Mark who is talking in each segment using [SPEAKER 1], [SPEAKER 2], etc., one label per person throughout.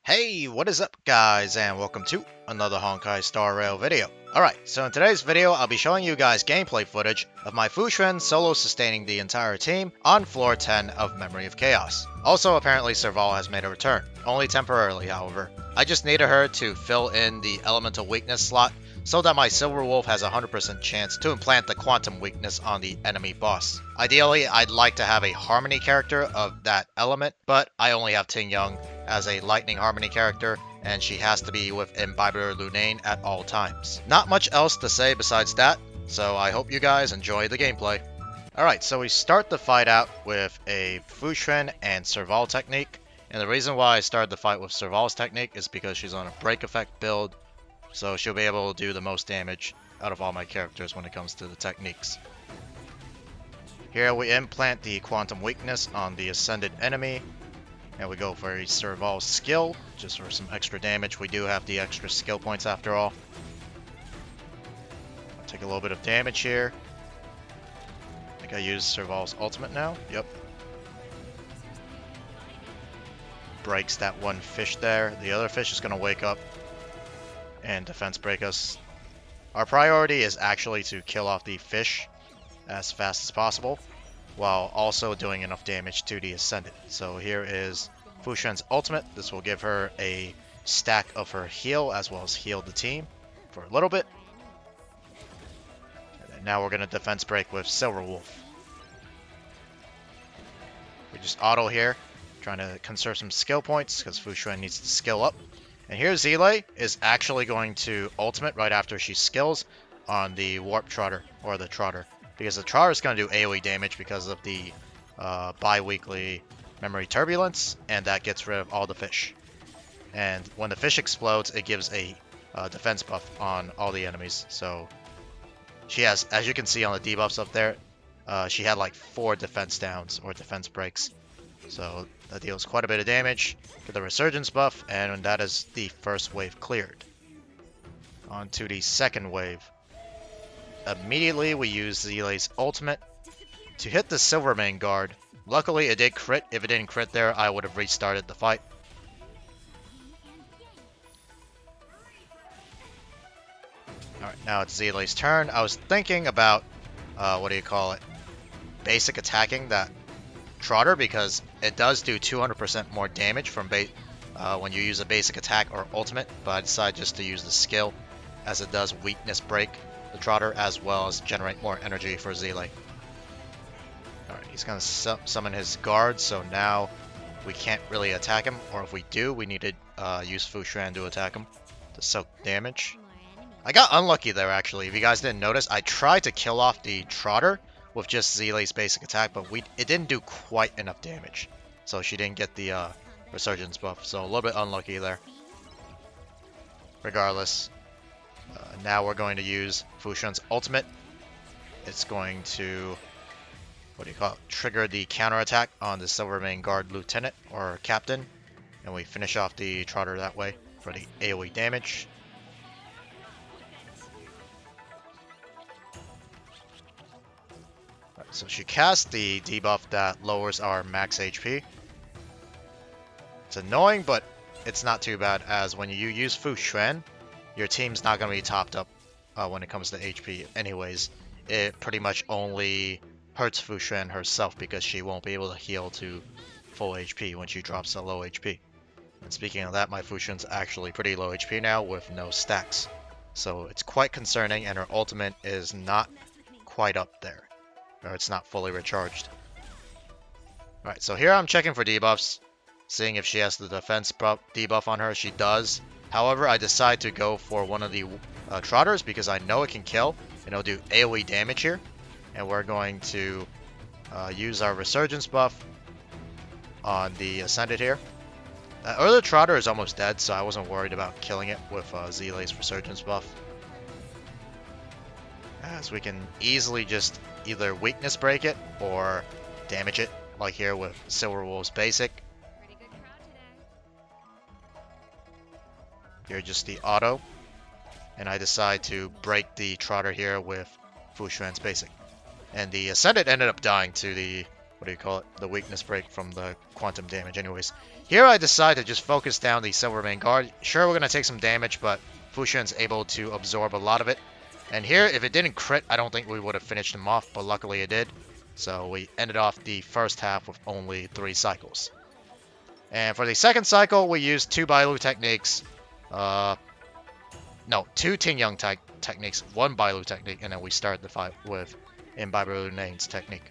[SPEAKER 1] Hey, what is up guys, and welcome to another Honkai Star Rail video. Alright, so in today's video, I'll be showing you guys gameplay footage of my Fuxuan solo sustaining the entire team on floor 10 of Memory of Chaos. Also, apparently Serval has made a return, only temporarily however. I just needed her to fill in the elemental weakness slot so that my Silver Wolf has a 100% chance to implant the quantum weakness on the enemy boss. Ideally, I'd like to have a Harmony character of that element, but I only have Ting Young as a Lightning Harmony character, and she has to be with Imbiber Lunane at all times. Not much else to say besides that, so I hope you guys enjoy the gameplay. Alright, so we start the fight out with a Fuxuan and Serval technique, and the reason why I started the fight with Serval's technique is because she's on a break effect build, so she'll be able to do the most damage out of all my characters when it comes to the techniques. Here we implant the quantum weakness on the ascended enemy, and we go for a Serval skill, just for some extra damage. We do have the extra skill points after all. I'll take a little bit of damage here. I think I used Serval's ultimate now. Yep. Breaks that one fish there. The other fish is going to wake up and defense break us. Our priority is actually to kill off the fish as fast as possible, while also doing enough damage to the Ascended. So here is Fuxuan's ultimate. This will give her a stack of her heal, as well as heal the team for a little bit. And then now we're going to defense break with Silver Wolf. We just auto here, trying to conserve some skill points, because Fuxuan needs to skill up. And here Zile is actually going to ultimate right after she skills on the Warp Trotter, or the Trotter. Because the Trotter is going to do AoE damage because of the bi-weekly memory turbulence, and that gets rid of all the fish. And when the fish explodes, it gives a defense buff on all the enemies. So she has, as you can see on the debuffs up there, she had like 4 defense downs or defense breaks. So that deals quite a bit of damage. Get the resurgence buff, and that is the first wave cleared. On to the second wave. Immediately we use Zile's ultimate to hit the Silvermane guard. Luckily it did crit. If it didn't crit there, I would have restarted the fight. Alright, now it's Zile's turn. I was thinking about, basic attacking that Trotter, because it does do 200% more damage from when you use a basic attack or ultimate, but I decided just to use the skill, as it does weakness break the Trotter, as well as generate more energy for Zile. Alright, he's going to summon his guard, so now we can't really attack him, or if we do, we need to use Fuxuan to attack him to soak damage. I got unlucky there actually. If you guys didn't notice, I tried to kill off the Trotter with just Zile's basic attack, but it didn't do quite enough damage. So she didn't get the resurgence buff, so a little bit unlucky there. Regardless, now we're going to use Fuxuan's ultimate. It's going to, trigger the counterattack on the Silvermane Guard Lieutenant or Captain, and we finish off the Trotter that way for the AoE damage. So she casts the debuff that lowers our max HP. It's annoying, but it's not too bad, as when you use Fuxuan, your team's not going to be topped up when it comes to HP anyways. It pretty much only hurts Fuxuan herself, because she won't be able to heal to full HP when she drops to low HP. And speaking of that, my Fuxuan's actually pretty low HP now with no stacks. So it's quite concerning, and her ultimate is not quite up there. Or it's not fully recharged. Alright, so here I'm checking for debuffs, seeing if she has the defense debuff on her. She does. However, I decide to go for one of the Trotters, because I know it can kill, and it'll do AoE damage here. And we're going to use our resurgence buff on the Ascended here. Other Trotter is almost dead, so I wasn't worried about killing it with Zile's resurgence buff, as we can easily just either weakness break it or damage it, like here with Silver Wolf's basic. Here just the auto, and I decide to break the Trotter here with Fuxuan's basic. And the Ascended ended up dying to the what do you call it? The weakness break from the quantum damage. Anyways, here I decide to just focus down the Silver Main Guard. Sure, we're gonna take some damage, but Fu Xuan's able to absorb a lot of it. And here, if it didn't crit, I don't think we would have finished him off, but luckily it did. So we ended off the first half with only 3 cycles. And for the second cycle, we used 2 Bailu techniques. No, 2 Ting Yang techniques, 1 Bailu technique, and then we started the fight with Imbiber Lunane's technique.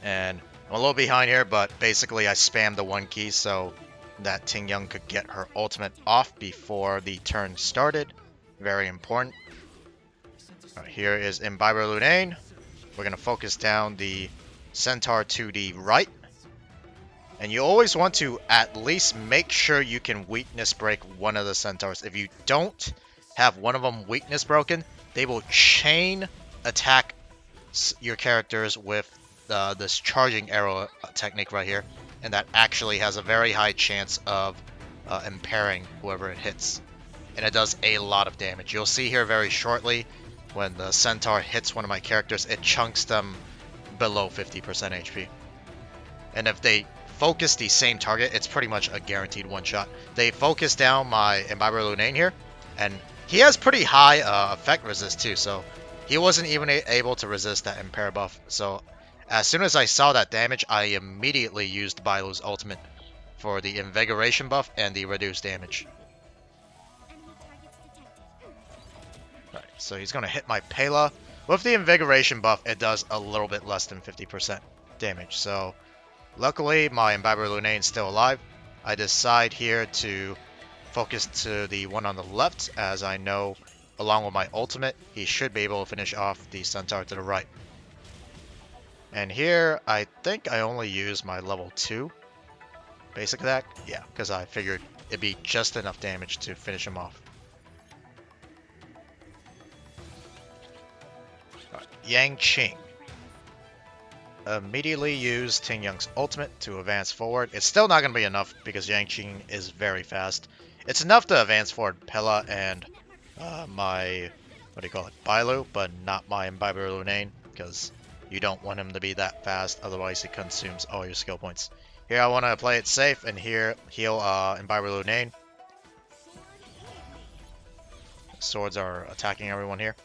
[SPEAKER 1] And I'm a little behind here, but basically I spammed the 1 key so that Ting Yang could get her ultimate off before the turn started. Very important. Right, here is Imbiber Lunane. We're going to focus down the Centaur to the right. And you always want to at least make sure you can weakness break one of the Centaurs. If you don't have one of them weakness broken, they will chain attack your characters with this charging arrow technique right here. And that actually has a very high chance of impairing whoever it hits. And it does a lot of damage. You'll see here very shortly when the Centaur hits one of my characters, it chunks them below 50% HP. And if they focus the same target, it's pretty much a guaranteed one-shot. They focus down my Imbiber Lunane here, and he has pretty high effect resist too, so he wasn't even able to resist that impair buff. So as soon as I saw that damage, I immediately used Bailu's ultimate for the invigoration buff and the reduced damage. Right, so he's going to hit my Pela. With the invigoration buff, it does a little bit less than 50% damage, so luckily, my Imbiber Lunane is still alive. I decide here to focus to the one on the left, as I know, along with my ultimate, he should be able to finish off the Centaur to the right. And here, I think I only use my level 2 basic attack. Yeah, because I figured it'd be just enough damage to finish him off. Right, Yang Qing. Immediately use Ting Yang's ultimate to advance forward. It's still not going to be enough because Yang Qing is very fast. It's enough to advance forward Pela and my, what do you call it, Bailu, but not my Imbiber Lunane because you don't want him to be that fast, otherwise he consumes all your skill points. Here I want to play it safe and here heal Imbiber Lunane. Swords are attacking everyone here.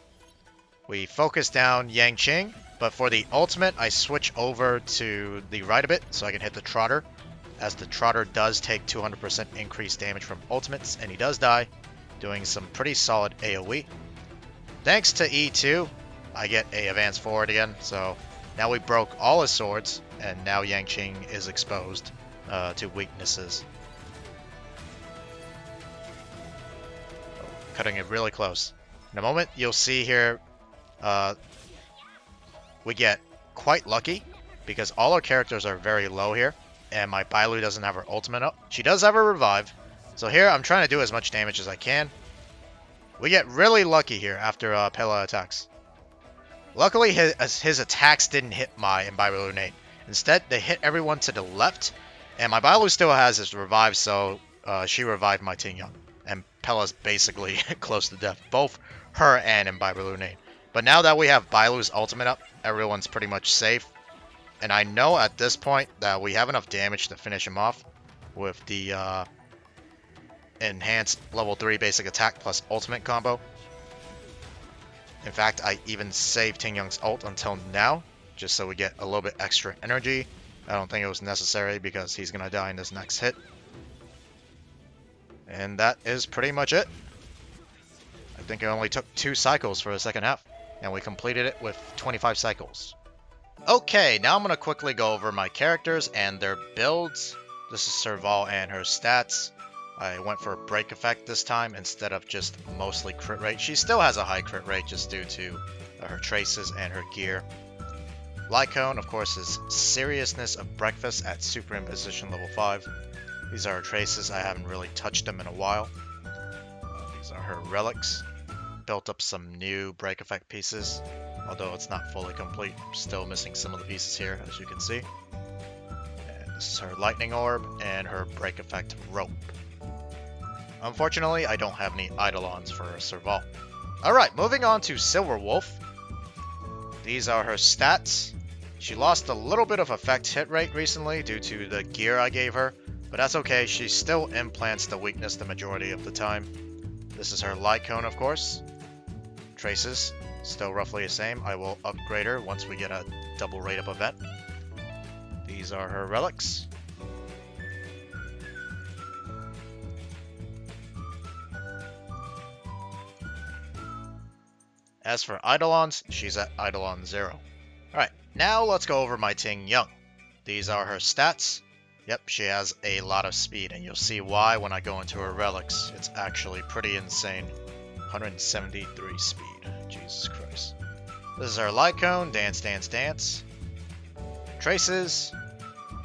[SPEAKER 1] We focus down Yang Qing. But for the ultimate, I switch over to the right a bit so I can hit the Trotter, as the Trotter does take 200% increased damage from ultimates, and he does die, doing some pretty solid AoE. Thanks to E2, I get a advance forward again, so now we broke all his swords, and now Yang Qing is exposed to weaknesses. Oh, cutting it really close. In a moment, you'll see here, we get quite lucky because all our characters are very low here, and my Bailu doesn't have her ultimate up. She does have her revive, so here I'm trying to do as much damage as I can. We get really lucky here after Pela attacks. Luckily, his attacks didn't hit my Imbiber Lunane. Instead, they hit everyone to the left, and my Bailu still has his revive, so she revived my Ting Yang. And Pela's basically close to death, both her and Imbiber Lunane. But now that we have Bailu's ultimate up, everyone's pretty much safe. And I know at this point that we have enough damage to finish him off with the enhanced level 3 basic attack plus ultimate combo. In fact, I even saved Ting Yang's ult until now, just so we get a little bit extra energy. I don't think it was necessary because he's going to die in this next hit. And that is pretty much it. I think it only took 2 cycles for the second half. And we completed it with 25 cycles. Okay, now I'm going to quickly go over my characters and their builds. This is SERVAL and her stats. I went for a break effect this time instead of just mostly crit rate. She still has a high crit rate just due to her traces and her gear. Lycone, of course, is Seriousness of Breakfast at Superimposition level 5. These are her traces. I haven't really touched them in a while. These are her relics. Built up some new break effect pieces, although it's not fully complete. Still missing some of the pieces here, as you can see. And this is her lightning orb and her break effect rope. Unfortunately, I don't have any eidolons for SERVAL. Alright, moving on to Silver Wolf. These are her stats. She lost a little bit of effect hit rate recently due to the gear I gave her, but that's okay, she still implants the weakness the majority of the time. This is her light cone, of course. Traces, still roughly the same. I will upgrade her once we get a double rate up event. These are her relics. As for Eidolons, she's at Eidolon 0. Alright, now let's go over my Ting Young. These are her stats. Yep, she has a lot of speed, and you'll see why when I go into her relics. It's actually pretty insane. 173 speed. Jesus Christ. This is her light cone. Dance, dance, dance. Traces.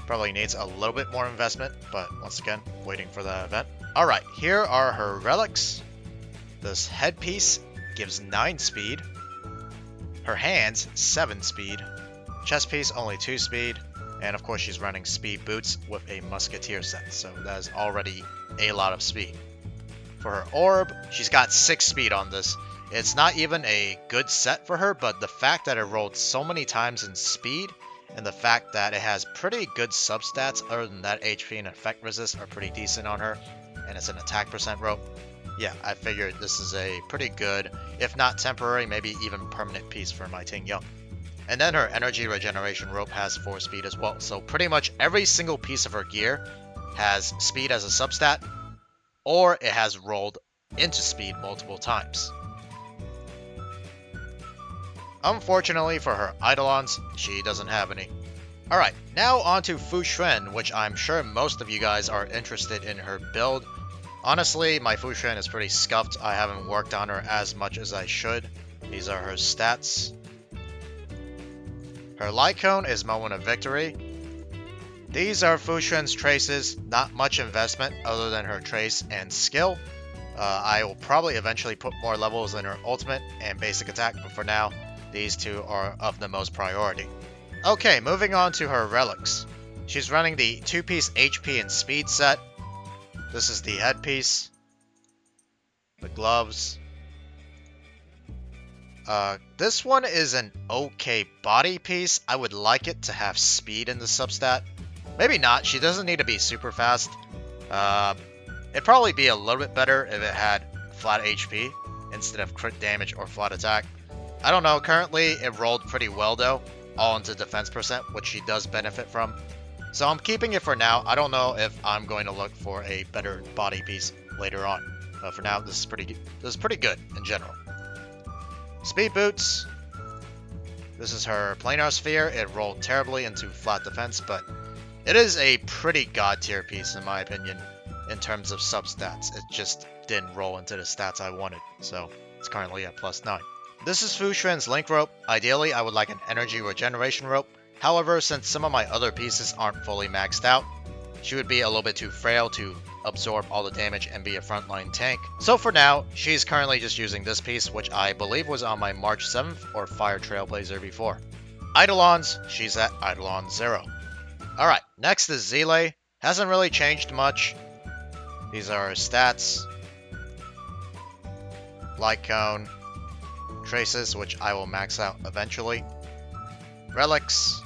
[SPEAKER 1] Probably needs a little bit more investment, but once again, waiting for the event. Alright, here are her relics. This headpiece gives 9 speed. Her hands, 7 speed. Chest piece, only 2 speed. And of course she's running speed boots with a musketeer set, so that is already a lot of speed. For her orb, she's got 6 speed on this. It's not even a good set for her, but the fact that it rolled so many times in speed, and the fact that it has pretty good substats other than that HP and effect resist are pretty decent on her, and it's an attack percent rope. Yeah, I figured this is a pretty good, if not temporary, maybe even permanent piece for my Ting Young. And then her energy regeneration rope has 4 speed as well. So pretty much every single piece of her gear has speed as a substat, or it has rolled into speed multiple times. Unfortunately for her Eidolons, she doesn't have any. Alright, now on to Fu Xuan, which I'm sure most of you guys are interested in her build. Honestly, my Fu Xuan is pretty scuffed. I haven't worked on her as much as I should. These are her stats. Her light cone is Moment of Victory. These are Fu Xuan's traces, not much investment other than her trace and skill. I will probably eventually put more levels in her ultimate and basic attack, but for now, these two are of the most priority. Okay, moving on to her relics. She's running the 2-piece HP and speed set. This is the headpiece, the gloves. This one is an okay body piece. I would like it to have speed in the substat. Maybe not. She doesn't need to be super fast. It'd probably be a little bit better if it had flat HP instead of crit damage or flat attack. I don't know. Currently, it rolled pretty well though, all into defense percent, which she does benefit from. So I'm keeping it for now. I don't know if I'm going to look for a better body piece later on. But for now, this is pretty good in general. Speed boots. This is her planar sphere. It rolled terribly into flat defense, but it is a pretty god tier piece in my opinion in terms of substats. It just didn't roll into the stats I wanted, so it's currently at +9. This is Fu Xuan's link rope. Ideally, I would like an energy regeneration rope. However, since some of my other pieces aren't fully maxed out, she would be a little bit too frail to absorb all the damage and be a frontline tank. So for now, she's currently just using this piece, which I believe was on my March 7th or Fire Trailblazer before. Eidolons, she's at Eidolon 0. Alright, next is Zile. Hasn't really changed much. These are her stats. Light Cone. Traces, which I will max out eventually. Relics.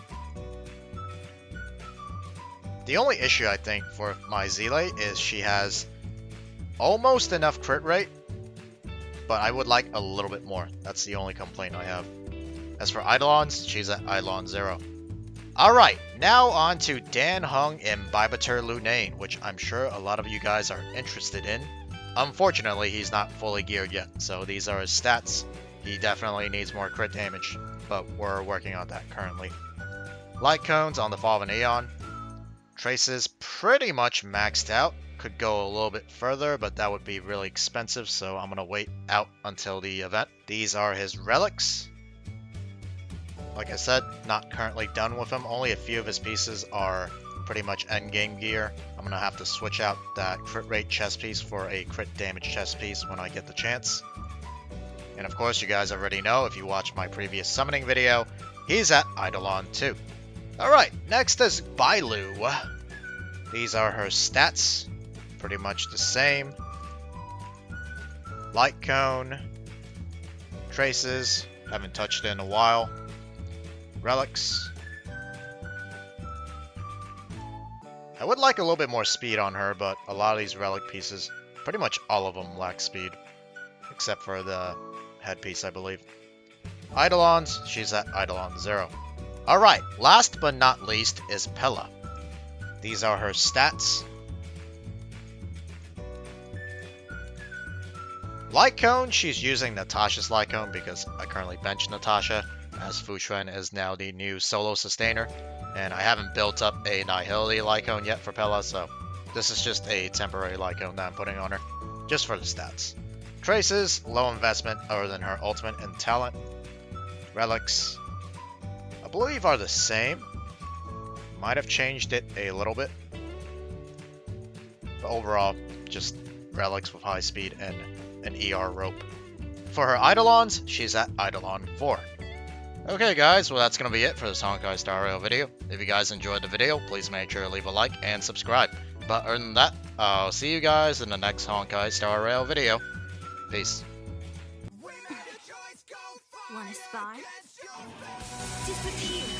[SPEAKER 1] The only issue I think for my Zile is she has almost enough crit rate, but I would like a little bit more. That's the only complaint I have. As for Eidolons, she's at Eidolon 0. Alright, now on to Dan Heng in Bibatur Lunane, which I'm sure a lot of you guys are interested in. Unfortunately, he's not fully geared yet, so these are his stats. He definitely needs more crit damage, but we're working on that currently. Light Cones on the Fall of an Aeon. Traces pretty much maxed out. Could go a little bit further, but that would be really expensive, so I'm going to wait out until the event. These are his relics. Like I said, not currently done with him. Only a few of his pieces are pretty much endgame gear. I'm going to have to switch out that crit rate chest piece for a crit damage chest piece when I get the chance. And of course, you guys already know if you watched my previous summoning video, he's at Eidolon 2. Alright, next is Bailu. These are her stats. Pretty much the same. Light Cone. Traces. Haven't touched it in a while. Relics. I would like a little bit more speed on her, but a lot of these relic pieces, pretty much all of them lack speed. Except for the headpiece, I believe. Eidolons, she's at Eidolon 0. Alright, last but not least is Pella. These are her stats. Light Cone, she's using Natasha's Light Cone because I currently bench Natasha, as Fuxuan is now the new solo sustainer. And I haven't built up a Nihility Light Cone yet for Pella, so this is just a temporary Light Cone that I'm putting on her, just for the stats. Traces, low investment other than her ultimate and talent. Relics, I believe are the same. Might have changed it a little bit. But overall, just relics with high speed and an ER rope. For her Eidolons, she's at Eidolon 4. Okay guys, well that's going to be it for this Honkai Star Rail video. If you guys enjoyed the video, please make sure to leave a like and subscribe. But other than that, I'll see you guys in the next Honkai Star Rail video. Peace.
[SPEAKER 2] Wanna spar? Disappear.